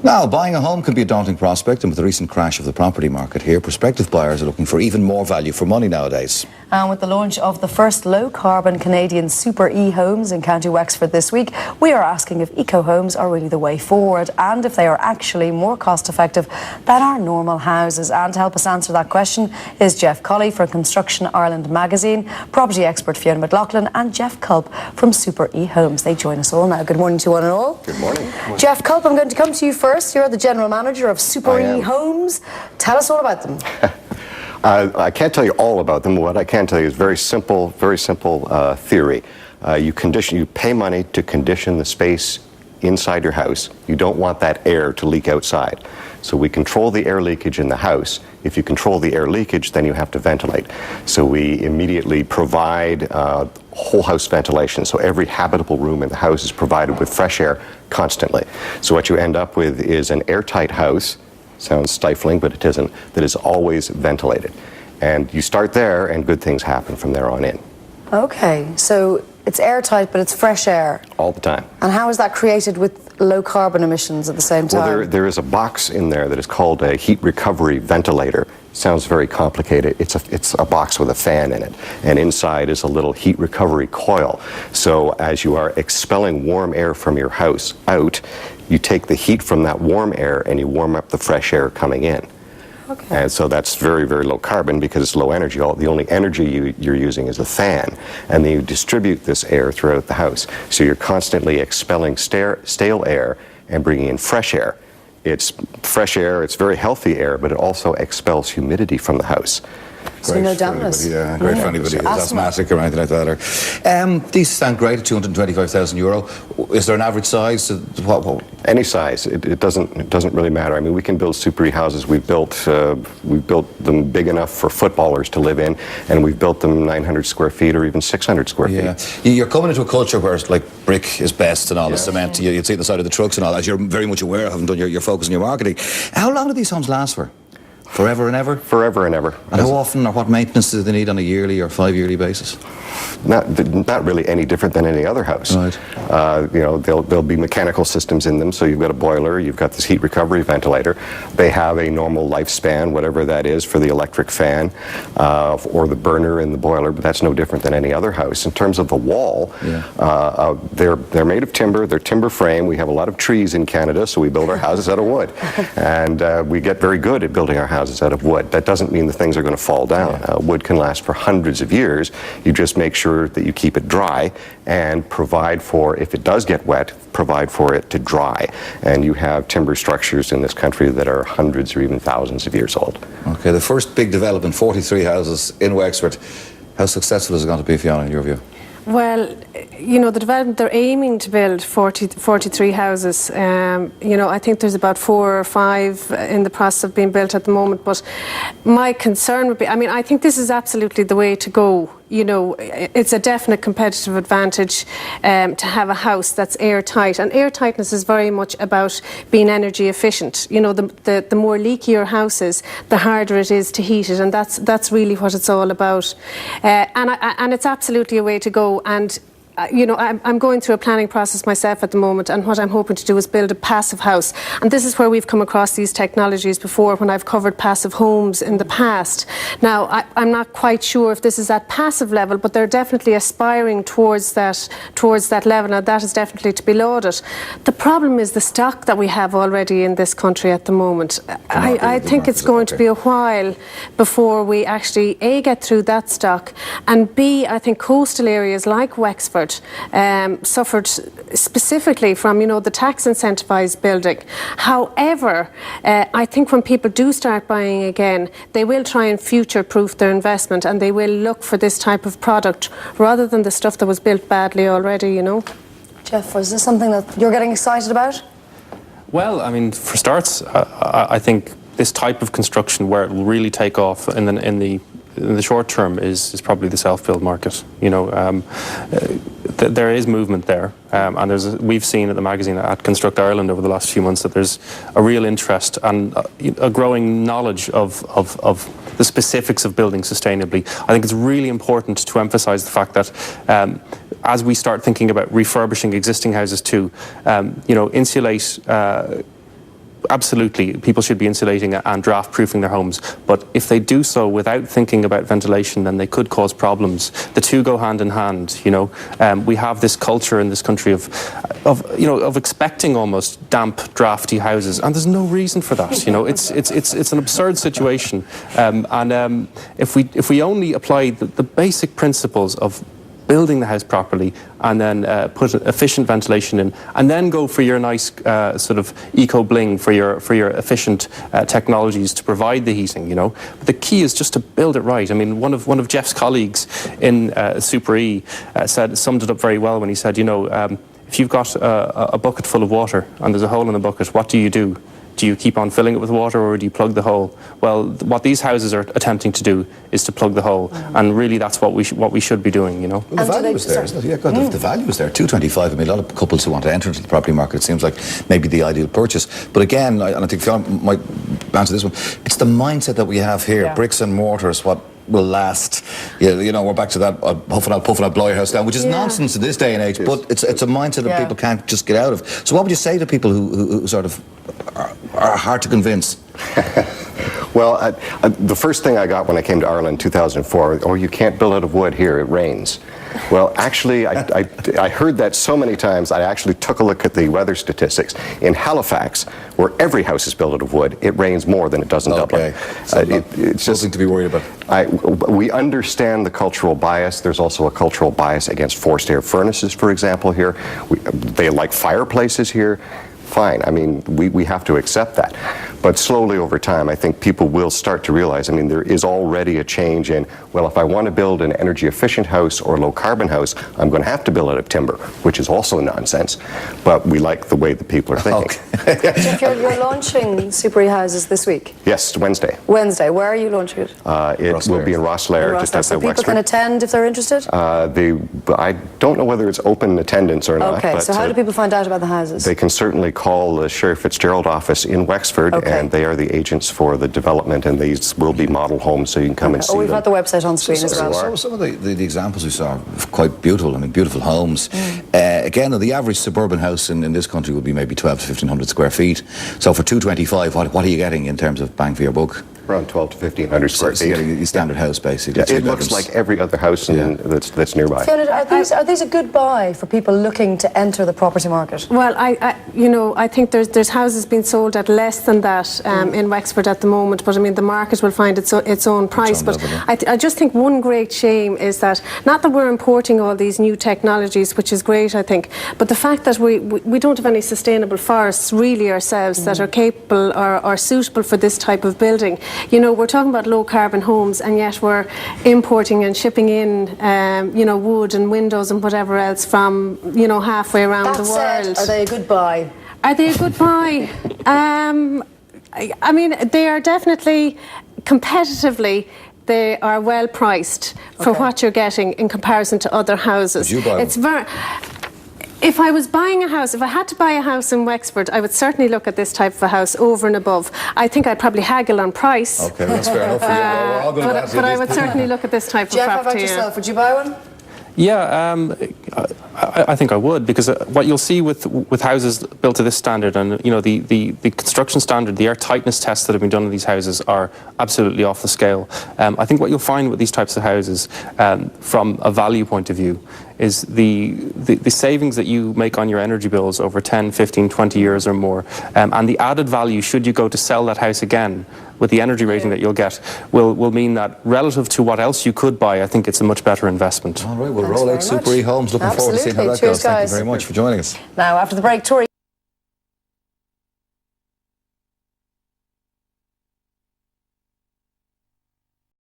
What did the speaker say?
Now, buying a home can be a daunting prospect, and with the recent crash of the property market here, prospective buyers are looking for even more value for money nowadays. And with the launch of the first low-carbon Canadian Super E-homes in County Wexford this week, we are asking if eco-homes are really the way forward and if they are actually more cost-effective than our normal houses. And to help us answer that question is Jeff Colley from Construction Ireland magazine, property expert Fiona McLaughlin and Jeff Culp from Super E-homes. They join us all now. Good morning to one and all. Good morning. Jeff Culp, I'm going to come to you first. You're the general manager of Super E-homes. Tell us all about them. I can't tell you all about them. What I can tell you is very simple theory. You pay money to condition the space inside your house. You don't want that air to leak outside. So we control the air leakage in the house. If you control the air leakage, then you have to ventilate. So we immediately provide whole house ventilation. So every habitable room in the house is provided with fresh air constantly. So what you end up with is an airtight house. Sounds stifling, but it isn't, that is always ventilated. And you start there, and good things happen from there on in. Okay, so it's airtight, but it's fresh air. All the time. And how is that created with low carbon emissions at the same time? Well, there is a box in there that is called a heat recovery ventilator. Sounds very complicated. It's a box with a fan in it, and inside is a little heat recovery coil. So as you are expelling warm air from your house out, you take the heat from that warm air and you warm up the fresh air coming in. Okay. And so that's very, very low carbon because it's low energy. The only energy you're using is the fan, and then you distribute this air throughout the house. So you're constantly expelling stale air and bringing in fresh air. It's fresh air, it's very healthy air, but it also expels humidity from the house. So no dampness. Yeah, great for anybody who's asthmatic or anything like that. These sound great at €225,000. Is there an average size? What? Any size. It doesn't really matter. I mean, we can build Super E houses. We've built them big enough for footballers to live in, and we've built them 900 square feet or even 600 square feet. You're coming into a culture where like brick is best and all the cement. You'd see it on the side of the trucks and all, as you're very much aware of, having done your focus on your marketing. How long do these homes last for? Forever and ever? Forever and ever. And how often or what maintenance do they need on a yearly or 5-yearly basis? Not really any different than any other house. Right. There'll be mechanical systems in them, so you've got a boiler, you've got this heat recovery ventilator. They have a normal lifespan, whatever that is, for the electric fan or the burner in the boiler, but that's no different than any other house. In terms of the wall, they're made of timber, they're timber frame. We have a lot of trees in Canada, so we build our houses out of wood. And we get very good at building our houses out of wood. That doesn't mean the things are going to fall down. Wood can last for hundreds of years. You just make sure that you keep it dry and provide for, if it does get wet, provide for it to dry. And you have timber structures in this country that are hundreds or even thousands of years old. Okay, the first big development, 43 houses in Wexford. How successful is it going to be, Fiona, in your view? Well, the development, they're aiming to build 43 houses. I think there's about 4 or 5 in the process of being built at the moment. But my concern would be, I think this is absolutely the way to go. It's a definite competitive advantage to have a house that's airtight. And airtightness is very much about being energy efficient. The more leaky your house is, the harder it is to heat it. And that's really what it's all about. And it's absolutely a way to go. And I'm going through a planning process myself at the moment, and what I'm hoping to do is build a passive house. And this is where we've come across these technologies before when I've covered passive homes in the past. Now, I'm not quite sure if this is at passive level, but they're definitely aspiring towards that level. Now, that is definitely to be lauded. The problem is the stock that we have already in this country at the moment. I think it's going to be a while before we actually, A, get through that stock, and B, I think coastal areas like Wexford suffered specifically from, the tax incentivised building. However, I think when people do start buying again, they will try and future-proof their investment, and they will look for this type of product rather than the stuff that was built badly already, Jeff, was this something that you're getting excited about? Well, for starts, I think this type of construction where it will really take off in the short term is probably the self-build market. There is movement there, and we've seen at the magazine at Construct Ireland over the last few months that there's a real interest and a growing knowledge of the specifics of building sustainably. I think it's really important to emphasise the fact that as we start thinking about refurbishing existing houses too, insulate absolutely, people should be insulating and draft-proofing their homes. But if they do so without thinking about ventilation, then they could cause problems. The two go hand in hand. We have this culture in this country of expecting almost damp, drafty houses, and there's no reason for that. It's an absurd situation. If we only apply the basic principles of building the house properly and then put efficient ventilation in, and then go for your nice sort of eco bling for your efficient technologies to provide the heating. But the key is just to build it right. I mean, one of Jeff's colleagues in Super E summed it up very well when he said, if you've got a bucket full of water and there's a hole in the bucket, what do? Do you keep on filling it with water, or do you plug the hole? Well, what these houses are attempting to do is to plug the hole, and really that's what we should be doing. Well, the value is there, isn't it? Yeah, God, the value is there. $225. I mean, a lot of couples who want to enter into the property market, it seems like maybe the ideal purchase. But again, and I think Fionn might answer this one. It's the mindset that we have here. Yeah. Bricks and mortar is what will last. We're back to that puffing out, blow your house down, which is nonsense in this day and age. But it's a mindset that people can't just get out of. So what would you say to people who sort of are hard to convince? Well, the first thing I got when I came to Ireland in 2004, you can't build out of wood here, it rains. Well, actually, I heard that so many times, I actually took a look at the weather statistics. In Halifax, where every house is built out of wood, it rains more than it does in Dublin. It's just something to be worried about. We understand the cultural bias. There's also a cultural bias against forced air furnaces, for example, here. They like fireplaces here. Fine. I mean, we have to accept that. But slowly over time, I think people will start to realize, I mean, there is already a change in, well, if I want to build an energy efficient house or low carbon house, I'm going to have to build out of timber, which is also nonsense. But we like the way that people are thinking. Okay. Jeff, you're launching Super E houses this week? Yes, Wednesday. Wednesday. Where are you launching it? It will be in Rosslare, just outside so people Wexford. can attend if they're interested? I don't know whether it's open attendance or not. Okay, so how do people find out about the houses? They can certainly call the Sherry Fitzgerald office in Wexford, and they are the agents for the development, and these will be model homes, so you can come and see we've them. had the website on screen as well. So some of the examples we saw are quite beautiful. I mean, beautiful homes. Again, the average suburban house in this country would be maybe 12 to 1,500 square feet. So for $225, what are you getting in terms of bang for your buck? Around 12 to 1,500 square feet. You're getting a standard house, basically. Yeah, it looks like every other house that's nearby. Fiona, are these a good buy for people looking to enter the property market? Well, I think there's houses being sold at less than that in Wexford at the moment, but I mean the market will find its own price. But I just think one great shame is that, not that we're importing all these new technologies, which is great, I think, but the fact that we don't have any sustainable forests really ourselves that are capable or are suitable for this type of building. We're talking about low carbon homes, and yet we're importing and shipping in wood and windows and whatever else from halfway around the world. Are they a good buy? Are they a good buy? I mean, they are definitely, competitively, they are well priced for what you're getting in comparison to other houses. Would you buy one? If I was buying a house, if I had to buy a house in Wexford, I would certainly look at this type of a house over and above. I think I'd probably haggle on price. Okay, that's fair enough. We're all going to but I would certainly look at this type of Jeff, property. how about yourself? Would you buy one? Yeah, I think I would, because what you'll see with houses built to this standard, and the construction standard, the air tightness tests that have been done on these houses are absolutely off the scale. I think what you'll find with these types of houses, from a value point of view, is the savings that you make on your energy bills over 10, 15, 20 years or more, and the added value should you go to sell that house again with the energy rating that you'll get will mean that relative to what else you could buy, I think it's a much better investment. All right, we'll roll out Super E Homes. Looking forward to seeing how that Cheers, goes. Thank you guys. very much for joining us. Now, after the break, Tory